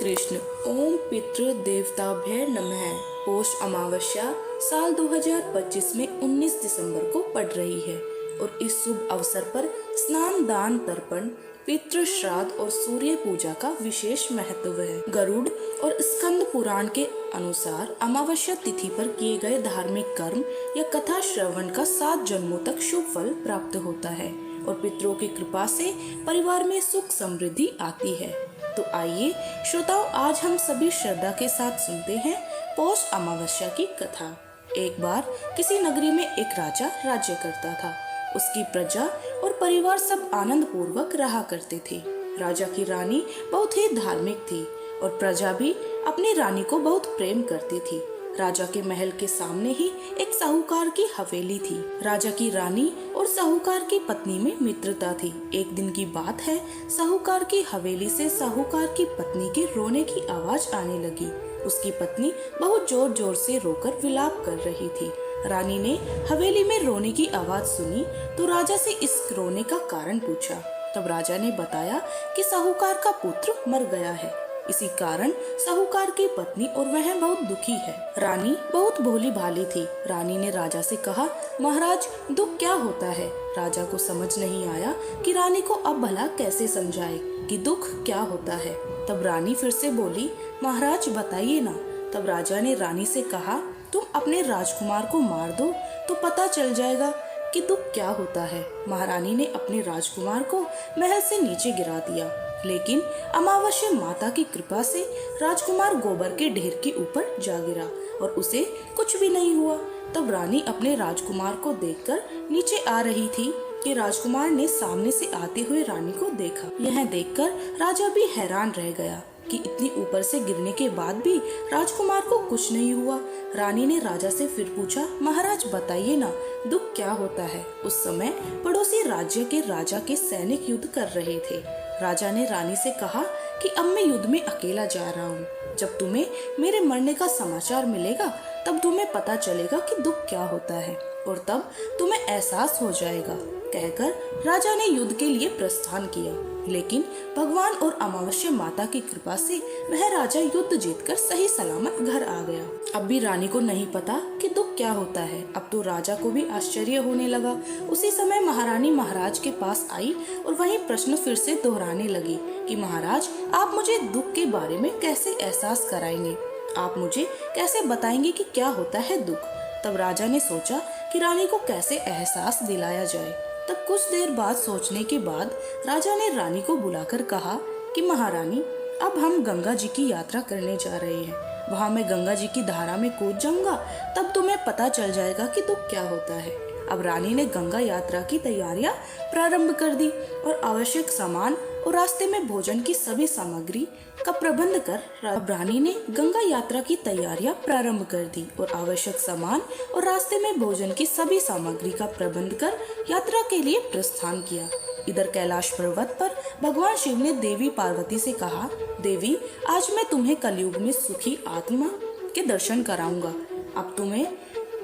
कृष्ण। ओम पितृ देवताभ्य नमः। पौष अमावस्या साल 2025 में 19 दिसंबर को पड़ रही है और इस शुभ अवसर पर स्नान, दान, तर्पण, पितृ श्राद्ध और सूर्य पूजा का विशेष महत्व है। गरुड़ और स्कंद पुराण के अनुसार अमावस्या तिथि पर किए गए धार्मिक कर्म या कथा श्रवण का 7 जन्मों तक शुभ फल प्राप्त होता है और पितरों की कृपा से परिवार में सुख समृद्धि आती है। तो आइए श्रोताओं, आज हम सभी श्रद्धा के साथ सुनते हैं पौष अमावस्या की कथा। एक बार किसी नगरी में एक राजा राज्य करता था। उसकी प्रजा और परिवार सब आनंद पूर्वक रहा करते थे। राजा की रानी बहुत ही धार्मिक थी और प्रजा भी अपनी रानी को बहुत प्रेम करती थी। राजा के महल के सामने ही एक साहूकार की हवेली थी। राजा की रानी और साहूकार की पत्नी में मित्रता थी। एक दिन की बात है, साहूकार की हवेली से साहूकार की पत्नी के रोने की आवाज आने लगी। उसकी पत्नी बहुत जोर जोर से रोकर विलाप कर रही थी। रानी ने हवेली में रोने की आवाज सुनी तो राजा से इस रोने का कारण पूछा। तब राजा ने बताया कि साहूकार का पुत्र मर गया है, इसी कारण साहूकार की पत्नी और वह बहुत दुखी है। रानी बहुत भोली भाली थी। रानी ने राजा से कहा, महाराज दुख क्या होता है? राजा को समझ नहीं आया कि रानी को अब भला कैसे समझाए कि दुख क्या होता है। तब रानी फिर से बोली, महाराज बताइए ना। तब राजा ने रानी से कहा, तुम अपने राजकुमार को मार दो तो पता चल जाएगा कि दुख क्या होता है। महारानी ने अपने राजकुमार को महल से नीचे गिरा दिया, लेकिन अमावस्या माता की कृपा से राजकुमार गोबर के ढेर के ऊपर जा गिरा और उसे कुछ भी नहीं हुआ। तब रानी अपने राजकुमार को देखकर नीचे आ रही थी कि राजकुमार ने सामने से आते हुए रानी को देखा। यह देखकर राजा भी हैरान रह गया कि इतनी ऊपर से गिरने के बाद भी राजकुमार को कुछ नहीं हुआ। रानी ने राजा से फिर पूछा, महाराज बताइए ना, दुख क्या होता है? उस समय पड़ोसी राज्य के राजा के सैनिक युद्ध कर रहे थे। राजा ने रानी से कहा कि अब मैं युद्ध में अकेला जा रहा हूँ। जब तुम्हें मेरे मरने का समाचार मिलेगा तब तुम्हें पता चलेगा कि दुख क्या होता है और तब तुम्हें एहसास हो जाएगा। कहकर राजा ने युद्ध के लिए प्रस्थान किया, लेकिन भगवान और अमावस्या माता की कृपा से वह राजा युद्ध जीतकर सही सलामत घर आ गया। अब भी रानी को नहीं पता कि दुख क्या होता है। अब तो राजा को भी आश्चर्य होने लगा। उसी समय महारानी महाराज के पास आई और वही प्रश्न फिर से दोहराने लगी कि महाराज आप मुझे दुख के बारे में कैसे एहसास कराएंगे? आप मुझे कैसे बताएंगे कि क्या होता है दुख? तब राजा ने सोचा कि रानी को कैसे एहसास दिलाया जाए। तब कुछ देर बाद सोचने के बाद राजा ने रानी को बुलाकर कहा कि महारानी, अब हम गंगा जी की यात्रा करने जा रहे हैं। वहाँ मैं गंगा जी की धारा में कूद जाऊंगा, तब तुम्हें पता चल जाएगा कि दुख क्या होता है। अब रानी ने गंगा यात्रा की तैयारियां प्रारंभ कर दी और आवश्यक सामान और रास्ते में भोजन की सभी सामग्री का प्रबंध कर अब रानी ने गंगा यात्रा की तैयारियां प्रारंभ कर दी और आवश्यक सामान और रास्ते में भोजन की सभी सामग्री का प्रबंध कर यात्रा के लिए प्रस्थान किया। इधर कैलाश पर्वत पर भगवान शिव ने देवी पार्वती से कहा, देवी आज मैं तुम्हें कलयुग में सुखी आत्मा के दर्शन कराऊंगा। अब तुम्हें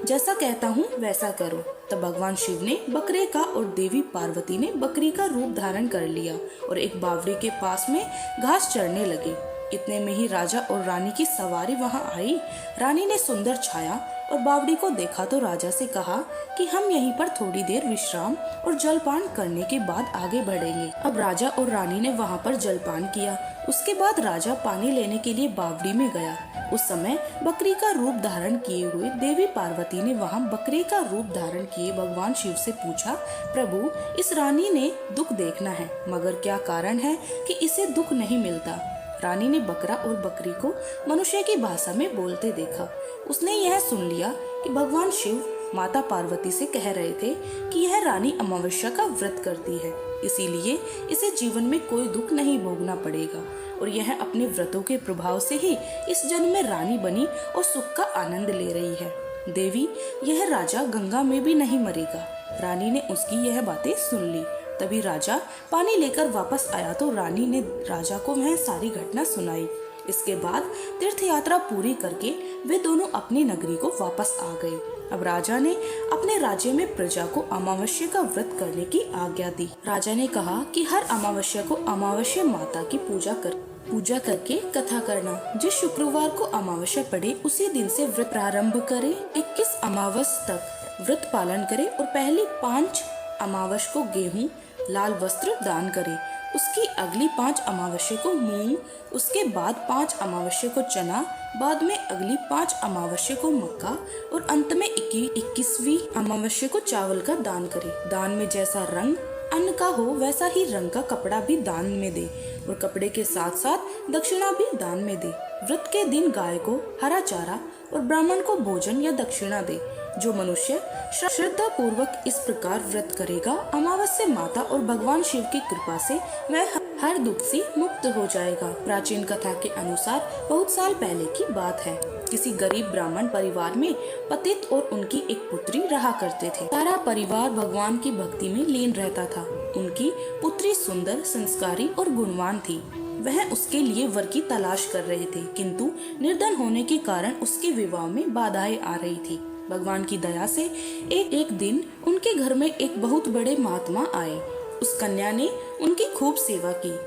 जैसा कहता हूँ वैसा करो। तब भगवान शिव ने बकरे का और देवी पार्वती ने बकरी का रूप धारण कर लिया और एक बावड़ी के पास में घास चरने लगे। इतने में ही राजा और रानी की सवारी वहां आई। रानी ने सुंदर छाया और बावड़ी को देखा तो राजा से कहा कि हम यहीं पर थोड़ी देर विश्राम और जलपान करने के बाद आगे बढ़ेंगे। अब राजा और रानी ने वहां पर जलपान किया। उसके बाद राजा पानी लेने के लिए बावड़ी में गया। उस समय बकरी का रूप धारण किए हुए देवी पार्वती ने वहां बकरे का रूप धारण किए भगवान शिव से पूछा, प्रभु इस रानी ने दुख देखना है, मगर क्या कारण है कि इसे दुख नहीं मिलता? रानी ने बकरा और बकरी को मनुष्य की भाषा में बोलते देखा। उसने यह सुन लिया कि भगवान शिव माता पार्वती से कह रहे थे कि यह रानी अमावस्या का व्रत करती है, इसीलिए इसे जीवन में कोई दुख नहीं भोगना पड़ेगा और यह अपने व्रतों के प्रभाव से ही इस जन्म में रानी बनी और सुख का आनंद ले रही है। देवी, यह राजा गंगा में भी नहीं मरेगा। रानी ने उसकी यह बातें सुन ली। तभी राजा पानी लेकर वापस आया तो रानी ने राजा को वह सारी घटना सुनाई। इसके बाद तीर्थ यात्रा पूरी करके वे दोनों अपनी नगरी को वापस आ गए। अब राजा ने अपने राज्य में प्रजा को अमावस्या का व्रत करने की आज्ञा दी। राजा ने कहा कि हर अमावस्या को अमावस्या माता की पूजा कर पूजा करके कथा करना। जिस शुक्रवार को अमावस्या पड़े उसी दिन से व्रत प्रारंभ करें। 21 अमावस तक व्रत पालन करें और पहली 5 अमावस को गेहूं लाल वस्त्र दान करें। उसकी अगली 5 अमावस्या को मूंग, उसके बाद 5 अमावस्या को चना, बाद में अगली 5 अमावस्या को मक्का और अंत में 21वीं अमावस्या को चावल का दान करें। दान में जैसा रंग अन्न का हो वैसा ही रंग का कपड़ा भी दान में दे और कपड़े के साथ साथ दक्षिणा भी दान में दे। व्रत के दिन गाय को हरा चारा और ब्राह्मण को भोजन या दक्षिणा दे। जो मनुष्य श्रद्धा पूर्वक इस प्रकार व्रत करेगा, अमावस्या माता और भगवान शिव की कृपा से वह हर दुख से मुक्त हो जाएगा। प्राचीन कथा के अनुसार बहुत साल पहले की बात है। किसी गरीब ब्राह्मण परिवार में पतित और उनकी एक पुत्री रहा करते थे। सारा परिवार भगवान की भक्ति में लीन रहता था। उनकी पुत्री सुंदर, संस्कारी और गुणवान थी। वह उसके लिए वर की तलाश कर रहे थे, किंतु निर्धन होने के कारण उसके विवाह में बाधाएं आ रही थी। भगवान की दया से एक दिन उनके घर में एक बहुत बड़े महात्मा आए। उस कन्या ने उनकी खूब सेवा की।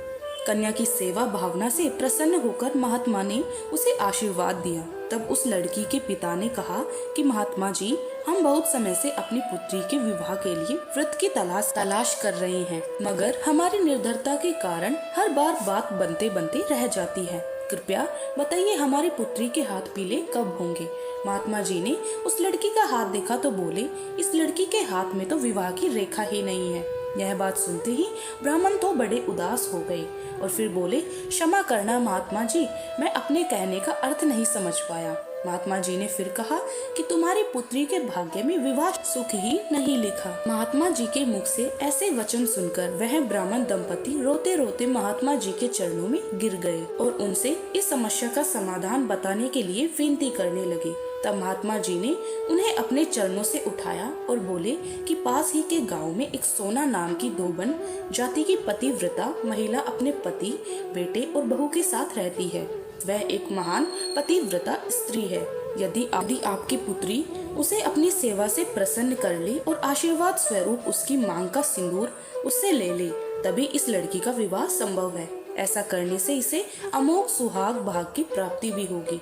कन्या की सेवा भावना से प्रसन्न होकर महात्मा ने उसे आशीर्वाद दिया। तब उस लड़की के पिता ने कहा कि महात्मा जी, हम बहुत समय से अपनी पुत्री के विवाह के लिए व्रत की तलाश कर रहे हैं, मगर हमारी निर्धनता के कारण हर बार बात बनते बनते रह जाती है। कृपया बताइए हमारी पुत्री के हाथ पीले कब होंगे। महात्मा जी ने उस लड़की का हाथ देखा तो बोले, इस लड़की के हाथ में तो विवाह की रेखा ही नहीं है। यह बात सुनते ही ब्राह्मण तो बड़े उदास हो गए और फिर बोले, क्षमा करना महात्मा जी, मैं अपने कहने का अर्थ नहीं समझ पाया। महात्मा जी ने फिर कहा कि तुम्हारी पुत्री के भाग्य में विवाह सुख ही नहीं लिखा। महात्मा जी के मुख से ऐसे वचन सुनकर वह ब्राह्मण दंपति रोते रोते महात्मा जी के चरणों में गिर गए और उनसे इस समस्या का समाधान बताने के लिए विनती करने लगे। तब महात्मा जी ने उन्हें अपने चरणों से उठाया और बोले कि पास ही के गांव में एक सोना नाम की धोबन जाति की पतिव्रता महिला अपने पति, बेटे और बहू के साथ रहती है। वह एक महान पतिव्रता स्त्री है। यदि आपकी पुत्री उसे अपनी सेवा से प्रसन्न कर ले और आशीर्वाद स्वरूप उसकी मांग का सिंदूर उससे ले ले, तभी इस लड़की का विवाह संभव है। ऐसा करने से इसे अमोघ सुहाग भाग की प्राप्ति भी होगी।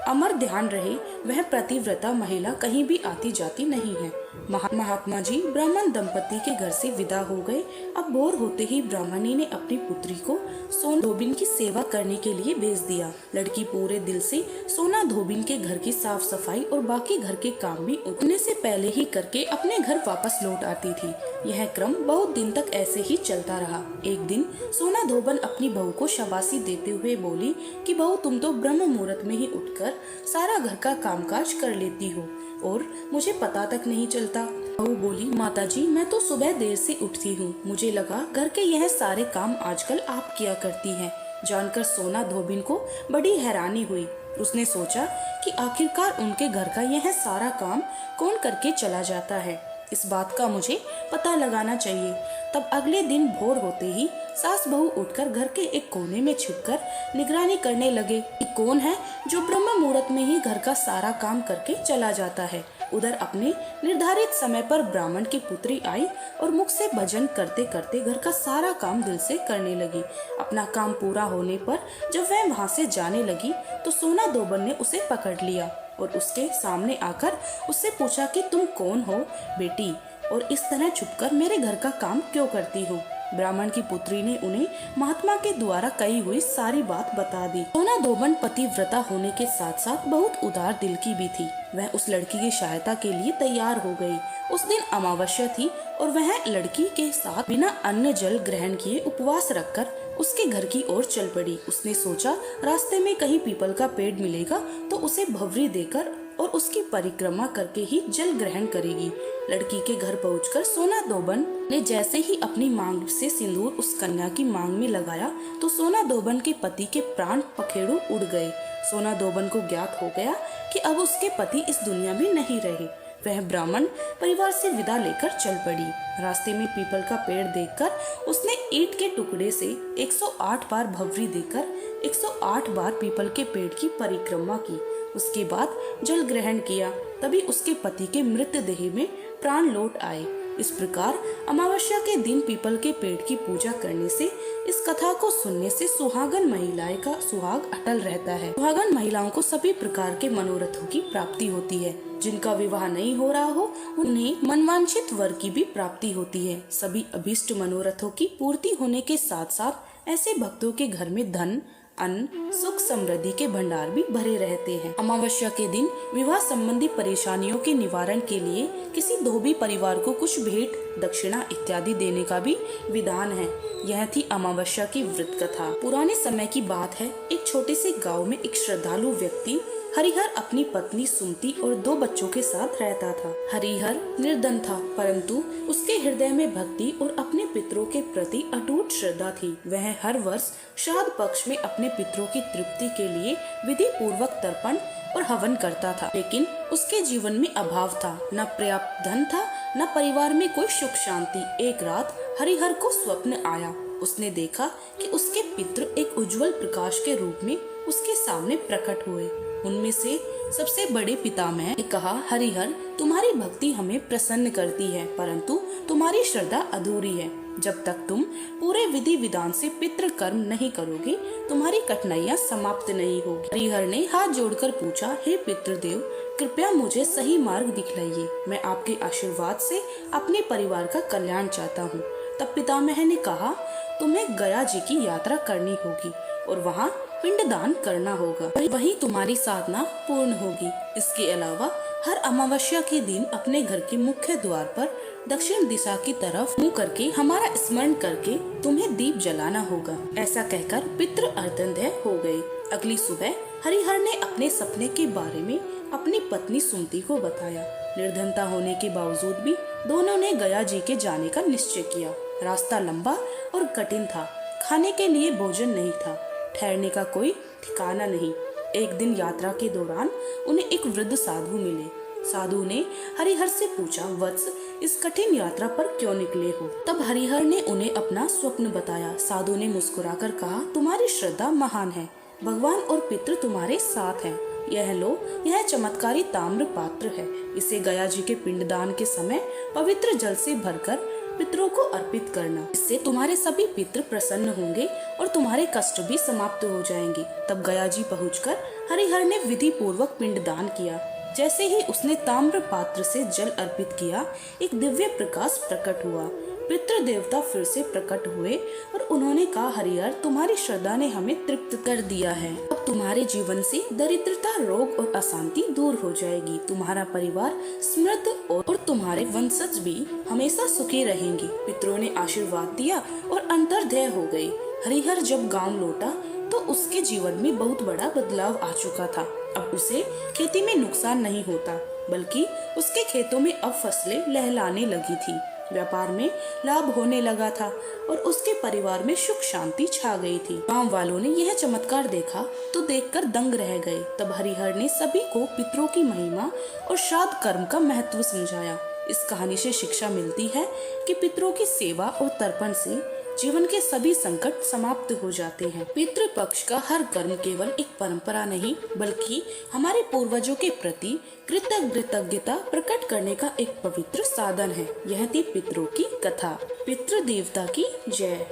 अमर ध्यान रहे, वह पतिव्रता महिला कहीं भी आती जाती नहीं है। महात्मा जी ब्राह्मण दंपति के घर से विदा हो गए। अब भोर होते ही ब्राह्मणी ने अपनी पुत्री को सोना धोबिन की सेवा करने के लिए भेज दिया। लड़की पूरे दिल से सोना धोबिन के घर की साफ सफाई और बाकी घर के काम भी उठने से पहले ही करके अपने घर वापस लौट आती थी। यह क्रम बहुत दिन तक ऐसे ही चलता रहा। एक दिन सोना धोबन अपनी बहू को शाबाशी देते हुए बोली कि बहू, तुम तो ब्रह्म मुहूर्त में ही उठकर सारा घर का कामकाज कर लेती हो और मुझे पता तक नहीं चलता। बहू बोली, माताजी, मैं तो सुबह देर से उठती हूँ, मुझे लगा घर के यह सारे काम आजकल आप किया करती हैं। जानकर सोना धोबिन को बड़ी हैरानी हुई। उसने सोचा कि आखिरकार उनके घर का यह सारा काम कौन करके चला जाता है। इस बात का मुझे पता लगाना चाहिए। तब अगले दिन भोर होते ही सास बहू उठकर घर के एक कोने में छिपकर निगरानी करने लगे कि कौन है जो ब्रह्म मुहूर्त में ही घर का सारा काम करके चला जाता है। उधर अपने निर्धारित समय पर ब्राह्मण की पुत्री आई और मुख से भजन करते करते घर का सारा काम दिल से करने लगी। अपना काम पूरा होने पर जब वह वहां से जाने लगी तो सोना धोबन ने उसे पकड़ लिया और उसके सामने आकर उससे पूछा कि तुम कौन हो बेटी, और इस तरह छुपकर मेरे घर का काम क्यों करती हो। ब्राह्मण की पुत्री ने उन्हें महात्मा के द्वारा कही हुई सारी बात बता दी। सोना धोबन पतिव्रता होने के साथ साथ बहुत उदार दिल की भी थी। वह उस लड़की की सहायता के लिए तैयार हो गई। उस दिन अमावस्या थी और वह लड़की के साथ बिना अन्न जल ग्रहण किए उपवास रखकर उसके घर की ओर चल पड़ी। उसने सोचा रास्ते में कहीं पीपल का पेड़ मिलेगा तो उसे भवरी देकर और उसकी परिक्रमा करके ही जल ग्रहण करेगी। लड़की के घर पहुंचकर सोना धोबन ने जैसे ही अपनी मांग से सिंदूर उस कन्या की मांग में लगाया तो सोना धोबन के पति के प्राण पखेरु उड़ गए। सोना धोबन को ज्ञात हो गया कि अब उसके पति इस दुनिया में नहीं रहे। वह ब्राह्मण परिवार से विदा लेकर चल पड़ी। रास्ते में पीपल का पेड़ देखकर उसने ईंट के टुकड़े से 108 बार भवरी देकर 108 बार पीपल के पेड़ की परिक्रमा की। उसके बाद जल ग्रहण किया। तभी उसके पति के मृतदेह में प्राण लौट आए। इस प्रकार अमावस्या के दिन पीपल के पेड़ की पूजा करने से, इस कथा को सुनने से सुहागन महिलाएं का सुहाग अटल रहता है। सुहागन महिलाओं को सभी प्रकार के मनोरथों की प्राप्ति होती है। जिनका विवाह नहीं हो रहा हो उन्हें मनवांछित वर की भी प्राप्ति होती है। सभी अभीष्ट मनोरथों की पूर्ति होने के साथ साथ ऐसे भक्तों के घर में धन, अन्न, सुख समृद्धि के भंडार भी भरे रहते हैं। अमावस्या के दिन विवाह संबंधी परेशानियों के निवारण के लिए किसी धोबी परिवार को कुछ भेंट, दक्षिणा इत्यादि देने का भी विधान है। यह थी अमावस्या की व्रत कथा। पुराने समय की बात है, एक छोटे से गांव में एक श्रद्धालु व्यक्ति हरिहर अपनी पत्नी सुमति और 2 बच्चों के साथ रहता था। हरिहर निर्धन था, परंतु उसके हृदय में भक्ति और अपने पितरों के प्रति अटूट श्रद्धा थी। वह हर वर्ष श्राद्ध पक्ष में अपने पितरों की तृप्ति के लिए विधि पूर्वक तर्पण और हवन करता था, लेकिन उसके जीवन में अभाव था। न पर्याप्त धन था, न परिवार में कोई सुख शांति। एक रात हरिहर को स्वप्न आया। उसने देखा कि उसके पितृ एक उज्जवल प्रकाश के रूप में उसके सामने प्रकट हुए। उनमें से सबसे बड़े पितामह ने कहा, हरिहर, तुम्हारी भक्ति हमें प्रसन्न करती है, परंतु तुम्हारी श्रद्धा अधूरी है। जब तक तुम पूरे विधि विधान से पितृ कर्म नहीं करोगे, तुम्हारी कठिनाइयाँ समाप्त नहीं होगी। हरिहर ने हाथ जोड़कर पूछा, हे पितृदेव, कृपया मुझे सही मार्ग दिखलाइए। मैं आपके आशीर्वाद से अपने परिवार का कल्याण चाहता हूँ। तब पितामह ने कहा, तुम्हें गया जी की यात्रा करनी होगी और वहाँ पिंडदान करना होगा, वही तुम्हारी साधना पूर्ण होगी। इसके अलावा हर अमावस्या के दिन अपने घर के मुख्य द्वार पर दक्षिण दिशा की तरफ मुंह करके हमारा स्मरण करके तुम्हें दीप जलाना होगा। ऐसा कहकर पितृ अर्धंध्य हो गए। अगली सुबह हरिहर ने अपने सपने के बारे में अपनी पत्नी सुमति को बताया। निर्धनता होने के बावजूद भी दोनों ने गया जी के जाने का निश्चय किया। रास्ता लंबा और कठिन था, खाने के लिए भोजन नहीं था, ठहरने का कोई ठिकाना नहीं। एक दिन यात्रा के दौरान उन्हें एक वृद्ध साधु मिले। साधु ने हरिहर से पूछा, वत्स, इस कठिन यात्रा पर क्यों निकले हो? तब हरिहर ने उन्हें अपना स्वप्न बताया। साधु ने मुस्कुराकर कहा, तुम्हारी श्रद्धा महान है, भगवान और पितृ तुम्हारे साथ हैं। यह लो, यह चमत्कारी ताम्र पात्र है। इसे गया जी के पिंडदान के समय पवित्र जल से भरकर पितरों को अर्पित करना। इससे तुम्हारे सभी पितृ प्रसन्न होंगे और तुम्हारे कष्ट भी समाप्त हो जाएंगे। तब गया जी पहुंचकर हरिहर ने विधि पूर्वक पिंडदान किया। जैसे ही उसने ताम्र पात्र से जल अर्पित किया, एक दिव्य प्रकाश प्रकट हुआ। पितृ देवता फिर से प्रकट हुए और उन्होंने कहा, हरिहर, तुम्हारी श्रद्धा ने हमें तृप्त कर दिया है। अब तुम्हारे जीवन से दरिद्रता, रोग और अशांति दूर हो जाएगी। तुम्हारा परिवार समृद्ध और तुम्हारे वंशज भी हमेशा सुखी रहेंगे। पितरों ने आशीर्वाद दिया और अंतर्ध्याय हो गए। हरिहर जब गांव लौटा तो उसके जीवन में बहुत बड़ा बदलाव आ चुका था। अब उसे खेती में नुकसान नहीं होता, बल्कि उसके खेतों में अब फसलें लहलाने लगी थी। व्यापार में लाभ होने लगा था और उसके परिवार में सुख शांति छा गई थी। गांव वालों ने यह चमत्कार देखा तो देखकर दंग रह गए। तब हरिहर ने सभी को पितरों की महिमा और श्राद्ध कर्म का महत्व समझाया। इस कहानी से शिक्षा मिलती है कि पितरों की सेवा और तर्पण से जीवन के सभी संकट समाप्त हो जाते हैं। पितृ पक्ष का हर कर्म केवल एक परंपरा नहीं, बल्कि हमारे पूर्वजों के प्रति कृतज्ञता प्रकट करने का एक पवित्र साधन है। यह थी पितरों की कथा। पितृ देवता की जय।